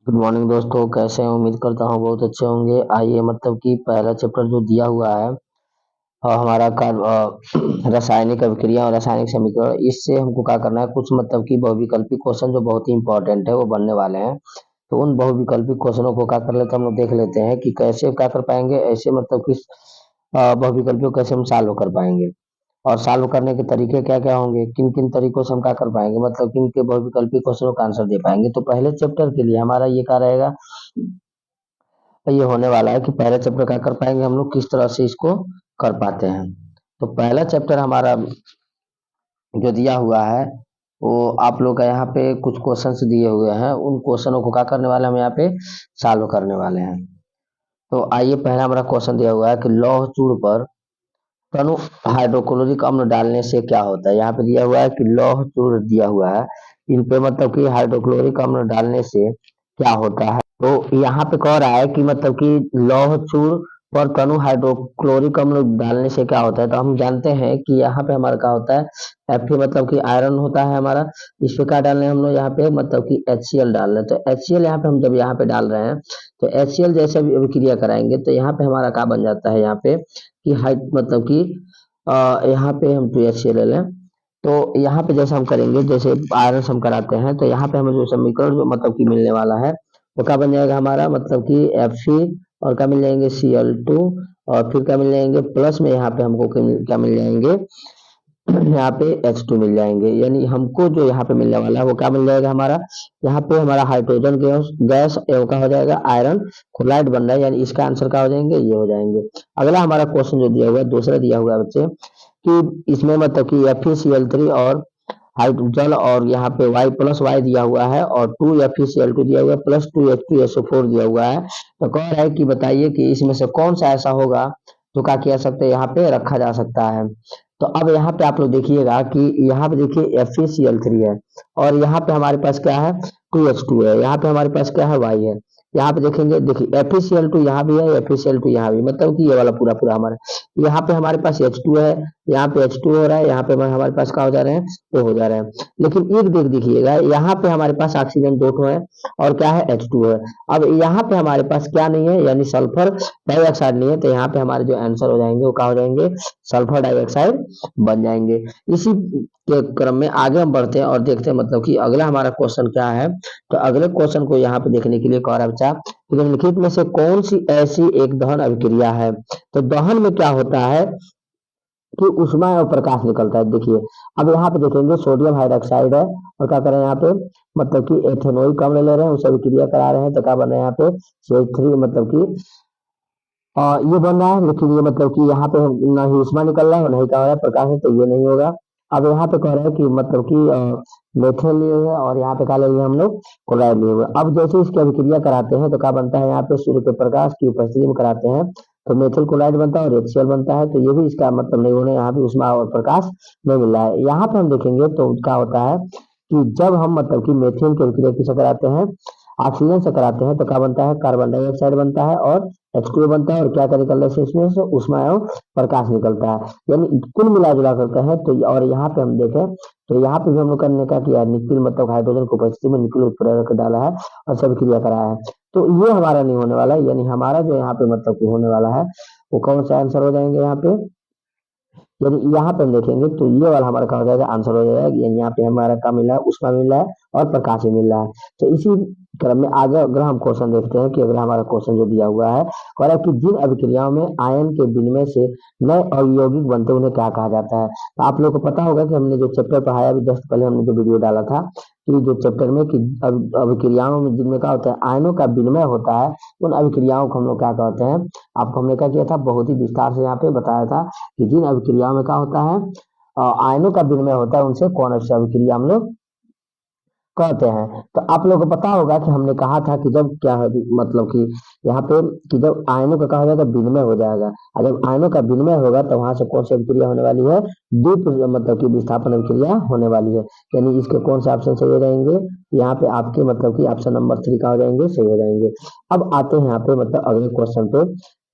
Good morning दोस्तों, कैसे हैं? उम्मीद करता हूँ बहुत अच्छे होंगे। आइए मतलब कि पहला चैप्टर जो दिया हुआ है हमारा रासायनिक अभिक्रिया और रासायनिक समीकरण, इससे हमको क्या करना है, कुछ मतलब कि बहुविकल्पी क्वेश्चन जो बहुत ही इंपॉर्टेंट है वो बनने वाले हैं। तो उन बहुविकल्पी क्वेश्चनों को क्या कर लेते हैं, हम लोग देख लेते हैं कि कैसे क्या कर पाएंगे, ऐसे मतलब कि बहुविकल्पियों को कैसे हम सॉल्व कर पाएंगे और सॉल्व करने के तरीके क्या क्या होंगे, किन किन तरीकों से हम क्या कर पाएंगे, मतलब किन के बहुविकल्पी क्वेश्चनों का आंसर दे पाएंगे। तो पहले चैप्टर के लिए हमारा ये क्या रहेगा, ये होने वाला है कि पहला चैप्टर क्या कर पाएंगे हम लोग, किस तरह से इसको कर पाते हैं। तो पहला चैप्टर हमारा जो दिया हुआ है वो आप लोग का यहाँ पे कुछ क्वेश्चंस दिए हुए हैं, उन क्वेश्चनों को क्या करने वाले हैं, हम यहाँ पे सॉल्व करने वाले हैं। तो आइए, पहला हमारा क्वेश्चन दिया हुआ है कि लौह चूर्ण पर तनु हाइड्रोक्लोरिक अम्ल डालने से क्या होता है। यहाँ पे दिया हुआ है कि लौह चूर्ण दिया हुआ है, इन पे मतलब कि हाइड्रोक्लोरिक अम्ल डालने से क्या होता है। तो यहाँ पे कह रहा है कि मतलब कि लौह चूर्ण पर तनु हाइड्रोक्लोरिक अम्ल डालने से क्या होता है। तो हम जानते हैं कि यहाँ पे हमारा क्या होता है, Fe मतलब कि आयरन होता है हमारा। इस पे क्या डालना है हम लोग, यहाँ पे मतलब कि HCl डाल रहे हैं। तो HCl यहाँ पे हम जब यहाँ पे डाल रहे हैं तो HCl जैसे भी अभिक्रिया कराएंगे तो यहाँ पे हमारा क्या बन जाता है, यहाँ पे कि हाइट मतलब कि यहाँ पे हम 2HCl ले लें। तो यहाँ पे जैसे हम करेंगे, जैसे आयरन हम कराते हैं, तो यहाँ पे हमें जो समीकरण जो मतलब कि मिलने वाला है वो क्या बन जाएगा हमारा, मतलब कि Fe और क्या मिल जाएंगे Cl2, और फिर क्या मिल जाएंगे प्लस में यहाँ पे हमको क्या मिल जाएंगे, यहाँ पे H2 मिल जाएंगे। यानी हमको जो यहाँ पे मिलने वाला है वो क्या मिल जाएगा हमारा, यहाँ पे हमारा हाइड्रोजन गैस गैस क्या हो जाएगा, आयरन क्लोराइड बन रहा है। यानी इसका आंसर क्या हो जाएंगे, ये हो जाएंगे। अगला हमारा क्वेश्चन जो दिया हुआ है, दूसरा दिया हुआ है बच्चे, कि इसमें मतलब कि FeCl3 और हाइड्रोजन और यहाँ पे Y प्लस वाई दिया हुआ है और 2FeCl2 दिया हुआ है प्लस 2H2SO4 दिया हुआ है। तो कह रहा है कि बताइए कि इसमें से कौन सा ऐसा होगा जो क्या किया सकते हैं, यहाँ पे रखा जा सकता है। तो अब यहाँ पे आप लोग देखिएगा कि यहाँ पे देखिए FeCl3 है और यहाँ पे हमारे पास क्या है, 2H2 है। यहाँ पे हमारे पास क्या है, Y है। यहाँ पे देखेंगे, देखिए FeCl2 यहाँ भी है, FeCl2 यहाँ भी, मतलब कि ये वाला पूरा पूरा हमारा, यहाँ पे हमारे पास H2 है, यहाँ पे H2 हो रहा है, यहाँ पे हमारे पास क्या हो जा रहे हैं, तो हो जा रहे हैं। लेकिन एक देखिएगा, यहाँ पे हमारे पास ऑक्सीजन दो ठो है और क्या है, H2 है। अब यहाँ पे हमारे पास क्या नहीं है, यानी सल्फर डाइऑक्साइड नहीं है। तो यहाँ पे हमारे जो आंसर हो जाएंगे वो क्या हो जाएंगे, सल्फर डाइऑक्साइड बन जाएंगे। इसी के क्रम में आगे हम बढ़ते हैं और देखते हैं मतलब कि अगला हमारा क्वेश्चन क्या है। तो अगले क्वेश्चन को यहाँ पे देखने के लिए कह रहा है बच्चा कि निम्नलिखित में से कौन सी ऐसी एक दहन अभिक्रिया है। तो दहन में क्या होता है कि उष्मा और प्रकाश निकलता है। देखिए, अब यहाँ पे देखेंगे सोडियम हाइड्रोक्साइड है और क्या करें यहाँ पे, मतलब कि एथेनॉइक अम्ल ले रहे हैं, उसे अभिक्रिया करा रहे हैं। तो क्या बन रहा है यहाँ पे, CH3 मतलब कि ये बन रहा है। लेकिन ये मतलब कि यहाँ पे ना ही उष्मा निकल रहा है और नहीं क्या हो रहा है, प्रकाश है, तो ये नहीं होगा। अब यहाँ पे कह रहे हैं कि मतलब कि मेथेन लिए हुए और यहाँ पे क्या ले लिए हम लोग, क्लोराइड लिए हुए। अब जैसे इसकी अभिक्रिया कराते हैं तो क्या बनता है, यहाँ पे सूर्य के प्रकाश की उपस्थिति में कराते हैं तो मेथिल क्लोराइड बनता है और HCl बनता है। तो ये भी इसका मतलब नहीं होने, यहाँ भी उष्मा और प्रकाश नहीं मिल रहा है। यहाँ पे हम देखेंगे तो क्या होता है कि जब हम मतलब कि मेथेन की अभिक्रिया किसे कराते हैं, ऑक्सीजन से कराते हैं, तो क्या बनता है, कार्बन डाइऑक्साइड बनता है और H2O बनता है और क्या क्या निकलने से इसमें से उष्मा एवं प्रकाश निकलता है। यानी कुल मिला जुला करते हैं। तो और यहाँ पे हम देखें तो यहाँ पे भी हम लोग करने का किया, निकिल मतलब हाइड्रोजन को उपस्थिति में निकिल उत्प्रेरक डाला है और सब क्रिया कराया है। तो ये हमारा नहीं होने वाला है। यानी हमारा जो यहाँ पे मतलब कि होने वाला है वो कौन सा आंसर हो जाएंगे यहाँ पे, यदि यहाँ पे हम देखेंगे तो ये वाला हमारा क्या हो जाएगा, आंसर हो जाएगा। यानी यहाँ पे हमारा क्या मिला है, उष्मा मिल रहा है और प्रकाश भी मिल रहा है। तो इसी क्रम में आगे अगर हम क्वेश्चन देखते हैं कि अगर हमारा क्वेश्चन जो दिया हुआ है, कह रहा है कि जिन अभिक्रियाओं में आयन के विनिमय से नए अवयौगिक बनते हैं उन्हें क्या कहा जाता है। तो आप लोगों को पता होगा कि हमने जो चैप्टर पढ़ाया अभी जस्ट पहले हमने जो वीडियो डाला था कि जो चैप्टर में कि अभिक्रियाओं में जिनमें क्या होता है, आयनों का विनिमय होता है, उन अभिक्रियाओं को हम लोग क्या कहते हैं। आपको हमने क्या किया था, बहुत ही विस्तार से यहाँ पे बताया था कि जिन अभिक्रियाओं में क्या होता है, आयनों का विनिमय होता है, उनसे कौन सी अभिक्रिया हम लोग कहते हैं। तो आप लोगों को पता होगा कि हमने कहा था कि जब क्या है, मतलब कि यहाँ पे कि जब आयनों का कहा जाएगा विनिमय हो जाएगा, और जब आयनों का विनिमय होगा तो वहां से कौन सी अभिक्रिया होने वाली है, द्वीप मतलब कि विस्थापन अभिक्रिया होने वाली है। यानी इसके कौन से ऑप्शन सही हो जाएंगे, यहाँ पे आपके मतलब कि ऑप्शन नंबर 3 का हो जाएंगे, सही हो जाएंगे। अब आते हैं यहाँ पे मतलब अगले क्वेश्चन पे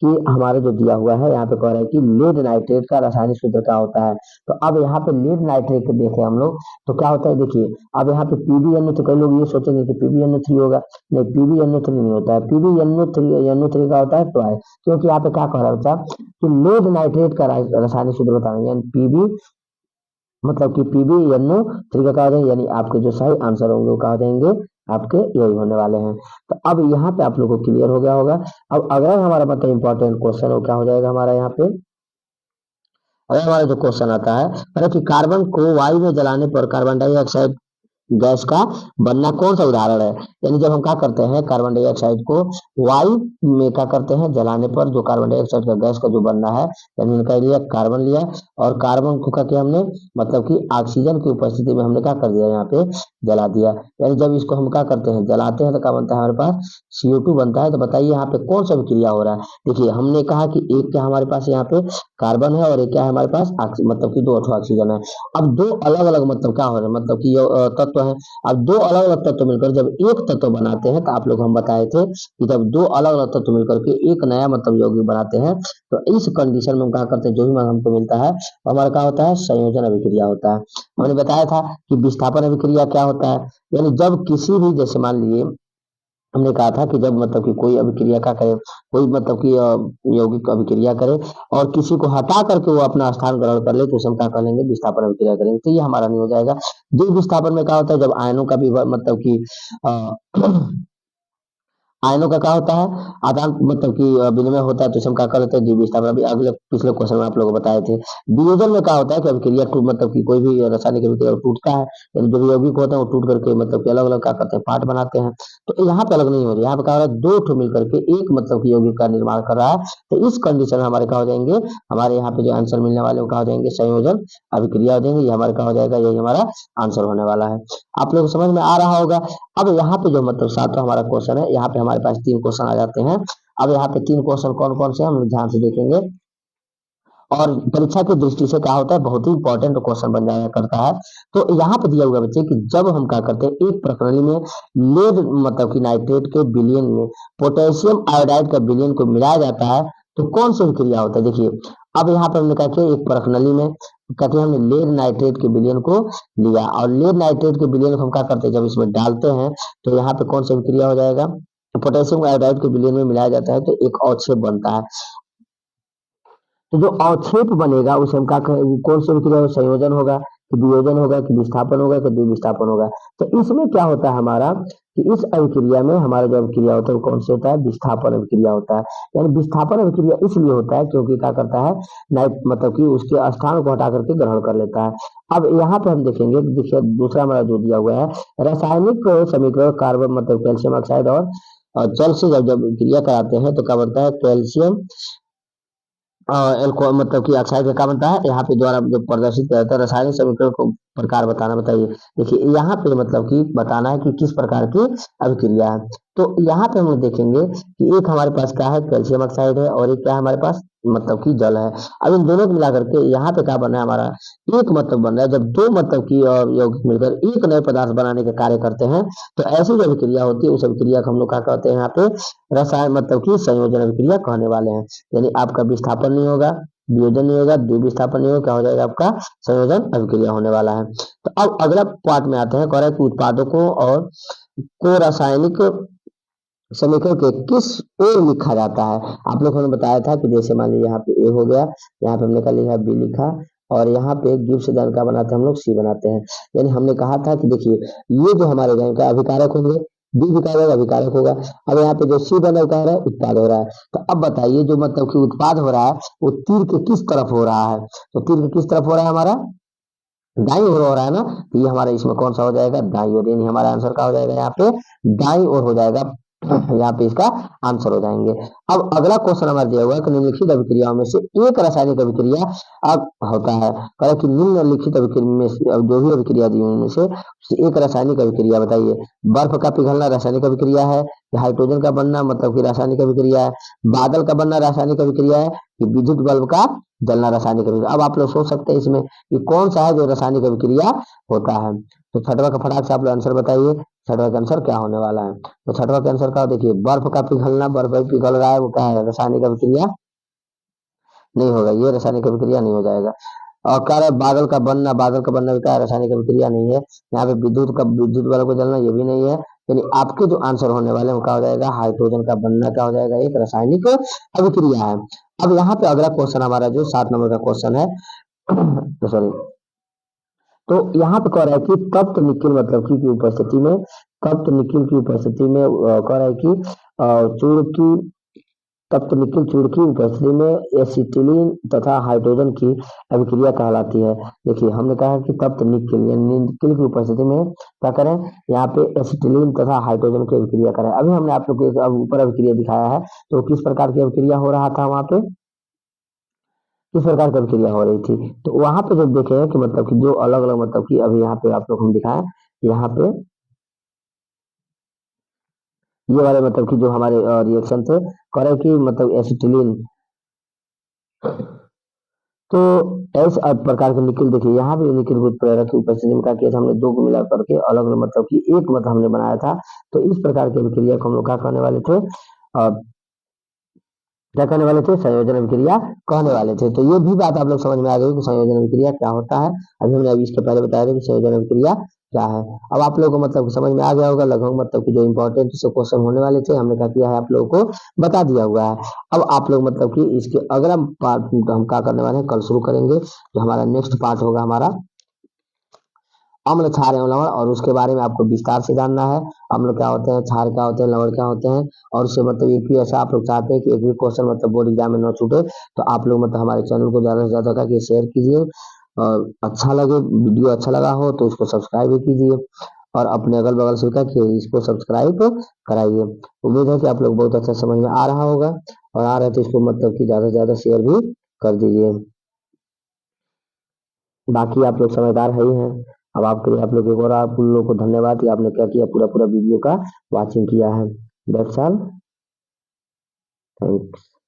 कि हमारा जो दिया हुआ है यहाँ पे कह रहा है कि लेड नाइट्रेट का रासायनिक सूत्र क्या होता है। तो अब यहाँ पे लेड नाइट्रेट को देखें हम लोग तो क्या होता है, देखिए अब यहाँ पे पीबीएनओ, तो कई लोग ये सोचेंगे कि पीबीएनओ 3 होगा, नहीं पीबीएनओ 3 नहीं होता है, पीबीएनओ 3 का होता है ट्वाइस, क्योंकि यहाँ पे क्या कह रहा है बच्चा कि लेड नाइट्रेट का रासायनिक सूत्र बताना, यानी पीबी मतलब कि पीबीएनओ 3 का क्या हो जाएंगे, यानी आपके जो सही आंसर होंगे वो क्या हो जाएंगे, आपके यही होने वाले हैं। तो अब यहाँ पे आप लोगों को क्लियर हो गया होगा। अब अगर हमारा मतलब इंपॉर्टेंट क्वेश्चन हो क्या हो जाएगा हमारा यहाँ पे, अगर हमारा जो क्वेश्चन आता है अरे कि कार्बन को वायु में जलाने पर कार्बन डाइऑक्साइड गैस का बनना कौन सा उदाहरण है। यानी जब हम क्या करते हैं कार्बन डाइऑक्साइड को वायु में क्या करते हैं जलाने पर जो कार्बन डाइऑक्साइड का गैस का जो बनना है, यानी उनका लिया कार्बन लिया और कार्बन को क्या किया हमने, मतलब कि ऑक्सीजन की उपस्थिति में हमने क्या कर दिया यहाँ पे जला दिया। यानी जब इसको हम क्या करते हैं जलाते हैं तो क्या बनता है हमारे पास CO2 बनता है। तो बताइए यहाँ पे कौन सा विक्रिया हो रहा है। देखिए हमने कहा कि एक क्या हमारे पास यहाँ पे कार्बन है और एक क्या है हमारे पास मतलब कि 2 ऑक्सीजन है। अब दो अलग अलग मतलब क्या हो रहा है, मतलब कि तत्व है। अब दो अलग अलग तत्व मिलकर जब एक तत्व बनाते हैं, तो आप लोग हम बताए थे कि जब दो अलग अलग तत्व मिलकर के एक नया मतलब यौगिक बनाते हैं, तो इस कंडीशन में हम क्या करते हैं, जो भी हमको मिलता है वो हमारा क्या होता है, संयोजन अभिक्रिया होता है। हमने बताया था कि विस्थापन अभिक्रिया क्या होता है, यानी जब किसी भी, जैसे मान लीजिए हमने कहा था कि जब मतलब कि कोई अभिक्रिया का करे, कोई मतलब कि यौगिक अभिक्रिया करे और किसी को हटा करके वो अपना स्थान ग्रहण कर ले, तो उसे हम क्या कर लेंगे, विस्थापन अभिक्रिया करेंगे। तो ये हमारा नहीं हो जाएगा। द्विविस्थापन विस्थापन में क्या होता है, जब आयनों का भी मतलब कि आयनों का क्या होता है, आदान मतलब कि विनिमय होता है, तो इसे हम क्या कर लेते हैं द्विविस्थापन। अभी अगले पिछले क्वेश्चन में आप लोगों को बताए थे। वियोजन में क्या होता है कि अभिक्रिया टूट मतलब कि कोई भी रासायनिक अभिक्रिया टूटता है, यानी जो भी यौगिक होते हैं वो टूट करके मतलब कि अलग अलग क्या करते हैं पार्ट बनाते हैं। तो यहाँ पे अलग नहीं हो रही, यहाँ पे क्या हो रहा है, दो ठो मिलकर के एक मतलब कि यौगिक का निर्माण कर रहा है। तो इस कंडीशन में हमारे क्या हो जाएंगे, हमारे यहाँ पे जो आंसर मिलने वाले वो क्या हो जाएंगे, संयोजन अभिक्रिया हो जाएंगे। ये हमारा क्या हो जाएगा, यही हमारा आंसर होने वाला है। आप लोग को समझ में आ रहा होगा। अब यहाँ पे जो मतलब सातवां हमारा क्वेश्चन है, यहाँ पे हमारे पास 3 क्वेश्चन आ जाते हैं। अब यहाँ पे 3 क्वेश्चन कौन कौन से हम ध्यान से देखेंगे और परीक्षा की दृष्टि से क्या होता है, बहुत ही इंपॉर्टेंट क्वेश्चन बन जाया करता है। तो यहाँ पे दिया हुआ बच्चे कि जब हम क्या करते हैं एक प्रणाली में लेड मतलब कि नाइट्रेट के विलयन में पोटेशियम आयोडाइड का विलयन को मिलाया जाता है, तो कौन सी क्रिया होता है। देखिए अब यहाँ पे हमने कहा कि एक प्रणाली में कहते हैं हमने लेड नाइट्रेट के विलयन को लिया और लेड नाइट्रेट के विलयन को हम क्या करते हैं जब इसमें डालते हैं, तो यहाँ पे कौन सी क्रिया हो जाएगा, पोटेशियम आयोडाइड के विलयन में मिलाया जाता है, तो एक अवक्षेप बनता है। तो जो अवक्षेप बनेगा उसे हम क्या कौन सी विक्रिया संयोजन होगा कि वियोजन होगा कि विस्थापन होगा कि द्विविस्थापन होगा। तो इसमें क्या होता है हमारा कि इस अभिक्रिया में हमारा जो अभिक्रिया होता है वो कौन सी होता है, विस्थापन अभिक्रिया होता है। यानी विस्थापन अभिक्रिया इसलिए होता है क्योंकि क्या करता है नाइट मतलब कि उसके स्थान को हटा करके ग्रहण कर लेता है। अब यहाँ पे हम देखेंगे, देखिए दूसरा हमारा जो दिया हुआ है रासायनिक समीकरण कार्बन मतलब कैल्शियम ऑक्साइड और जल से जब जब क्रिया कराते हैं तो क्या बनता है, कैल्शियम एल्को मतलब कि ऑक्साइड का क्या बनता है, यहाँ पे द्वारा जो प्रदर्शित किया जाता है रासायनिक समीकरण को प्रकार बताना। बताइए देखिए यहाँ पे मतलब कि बताना है कि किस प्रकार की अभिक्रिया है। तो यहाँ पे हम लोग देखेंगे कि एक हमारे पास क्या है, कैल्शियम ऑक्साइड है और एक क्या है हमारे पास मतलब कि जल है। अब इन दोनों को मिला करके यहाँ पे क्या बना है हमारा एक मतलब बन रहा है। जब दो मतलब की यौगिक मिलकर एक नए पदार्थ बनाने का कार्य करते हैं, तो ऐसी जो अभिक्रिया होती है उस अभिक्रिया को हम लोग क्या कहते हैं यहाँ पे रसायन मतलब की संयोजन अभिक्रिया कहने वाले हैं। यानी आपका विस्थापन नहीं होगा, वियोजन नहीं होगा, द्विविस्थापन नहीं होगा, क्या हो जाएगा आपका संयोजन अभिक्रिया होने वाला है। तो अब अगला पार्ट में आते हैं, कह रहा है कि उत्पादकों और को रासायनिक समीकरण के किस ओर लिखा जाता है। आप लोगों ने बताया था कि जैसे मान लीजिए यहाँ पे ए हो गया, यहाँ पे हमने क्या लिखा बी लिखा और यहाँ पे गिब्स दान का बनाते हैं हम लोग सी बनाते हैं। यानी हमने कहा था कि देखिए ये जो हमारे यहाँ का अभिकारक होंगे, बी विकारक अभिकारक होगा। अब यहाँ पे जो सी बना कह रहा है उत्पाद हो रहा है। तो अब बताइए जो मतलब कि उत्पाद हो रहा है वो तीर के किस तरफ हो रहा है, तो तीर के किस तरफ हो रहा है हमारा दाई ओर हो रहा है ना। तो ये हमारा इसमें कौन सा हो जाएगा, दाई ओर। यानी हमारा आंसर क्या हो जाएगा यहाँ पे दाई ओर हो जाएगा। यहाँ पे इसका आंसर हो जाएंगे। अब अगला क्वेश्चन हमारा दिया हुआ है कि निम्नलिखित अभिक्रियाओं में से एक रासायनिक अभिक्रिया अब होता है, कह कि निम्नलिखित अभिक्रिया में से अब जो भी अभिक्रिया दी उनमें से एक रासायनिक अभिक्रिया बताइए। बर्फ का पिघलना रासायनिक अभिक्रिया है, हाइड्रोजन का बनना मतलब कि रासायनिक अभिक्रिया है, बादल का बनना रासायनिक अभिक्रिया है कि विद्युत बल्ब का जलना रासायनिक अभिक्रिया। अब आप लोग सोच सकते हैं इसमें कि कौन सा है जो रासायनिक अभिक्रिया होता है। तो छठवा का फटाक से आप लोग आंसर बताइए, छठवा का आंसर क्या होने वाला है। तो छठवा का आंसर का देखिए, बर्फ का पिघलना, बर्फ पिघल रहा है, वो क्या है, रासायनिक अभिक्रिया नहीं होगा, ये रासायनिक अभिक्रिया नहीं हो जाएगा। और कह रहा है बादल का बनना, बादल का बनना भी क्या है, रासायनिक अभिक्रिया नहीं है। यहाँ पे विद्युत वाला को जलना, ये भी नहीं है। यानी आपके जो आंसर होने वाले हैं वो क्या हो जाएगा, हाइड्रोजन का बनना क्या हो जाएगा, एक रासायनिक अभिक्रिया है। अब यहाँ पे अगला क्वेश्चन हमारा जो 7 नंबर का क्वेश्चन है, सॉरी, तो यहाँ पे कह रहा है कि तप्त निकिल मतलब की उपस्थिति में, तप्त निकिल की उपस्थिति में कह रहा है कि चूर्ण की, तप्त निकिल चूर्ण की उपस्थिति में एसिटिलीन तथा हाइड्रोजन की अभिक्रिया कहलाती है। देखिए हमने कहा कि तप्त निकिल यानी निकिल की उपस्थिति में क्या करें, यहाँ पे एसिटिलीन तथा हाइड्रोजन की अभिक्रिया करें। अभी हमने आप लोग को अब ऊपर अभिक्रिया दिखाया है, तो किस प्रकार की अभिक्रिया हो रहा था वहां पे, किस प्रकार की अभिक्रिया हो रही थी। तो वहां पे जब देखे कि मतलब कि जो अलग अलग मतलब कि अभी यहाँ पे आप लोग हम दिखाएं, यहाँ पे ये वाले मतलब कि जो हमारे रिएक्शन थे, करे कि मतलब एसिटिलीन, तो इस प्रकार के निकिल देखिए, यहाँ भी निकिल को प्रेरक की उपस्थिति में क्या किया था हमने, दो को मिला करके अलग अलग मतलब कि एक मतलब हमने बनाया था। तो इस प्रकार की अभिक्रिया को हम लोग क्या कहने वाले थे, क्या कहने वाले थे, संयोजन अभिक्रिया कहने वाले थे। तो ये भी बात आप लोग समझ में आ गई कि संयोजन अभिक्रिया क्या होता है। अभी हमने अभी इसके पहले बताया था कि संयोजन अभिक्रिया क्या है। अब आप लोगों को मतलब कि समझ में आ गया होगा लगभग, मतलब कि जो इंपॉर्टेंट से क्वेश्चन होने वाले थे हमने क्या किया है, आप लोगों को बता दिया हुआ है। अब आप लोग मतलब कि इसके अगला पार्ट हम क्या करने वाले हैं, कल शुरू करेंगे। जो हमारा नेक्स्ट पार्ट होगा हमारा अम्ल, क्षार एवं लवण, और उसके बारे में आपको विस्तार से जानना है। अम्ल क्या होते हैं, क्षार क्या होते हैं, लवण क्या होते हैं। और उससे मतलब एक भी ऐसा आप लोग चाहते हैं कि एक भी क्वेश्चन मतलब बोर्ड एग्जाम में न छूटे, तो आप लोग मतलब हमारे चैनल को ज्यादा से ज्यादा करके शेयर कीजिए, और अच्छा लगे, वीडियो अच्छा लगा हो तो इसको सब्सक्राइब भी कीजिए, और अपने अगल बगल से क्या कि इसको सब्सक्राइब कराइए। उम्मीद है कि आप लोग बहुत अच्छा समझ में आ रहा होगा, और आ रहा है तो इसको मतलब कि ज्यादा से ज्यादा शेयर भी कर दीजिए। बाकी आप लोग समझदार है ही हैं। अब आपके लिए आप लोग एक और आप उन लोगों को धन्यवाद कि आपने क्या किया, पूरा पूरा वीडियो का वॉचिंग किया है। That's all, thanks.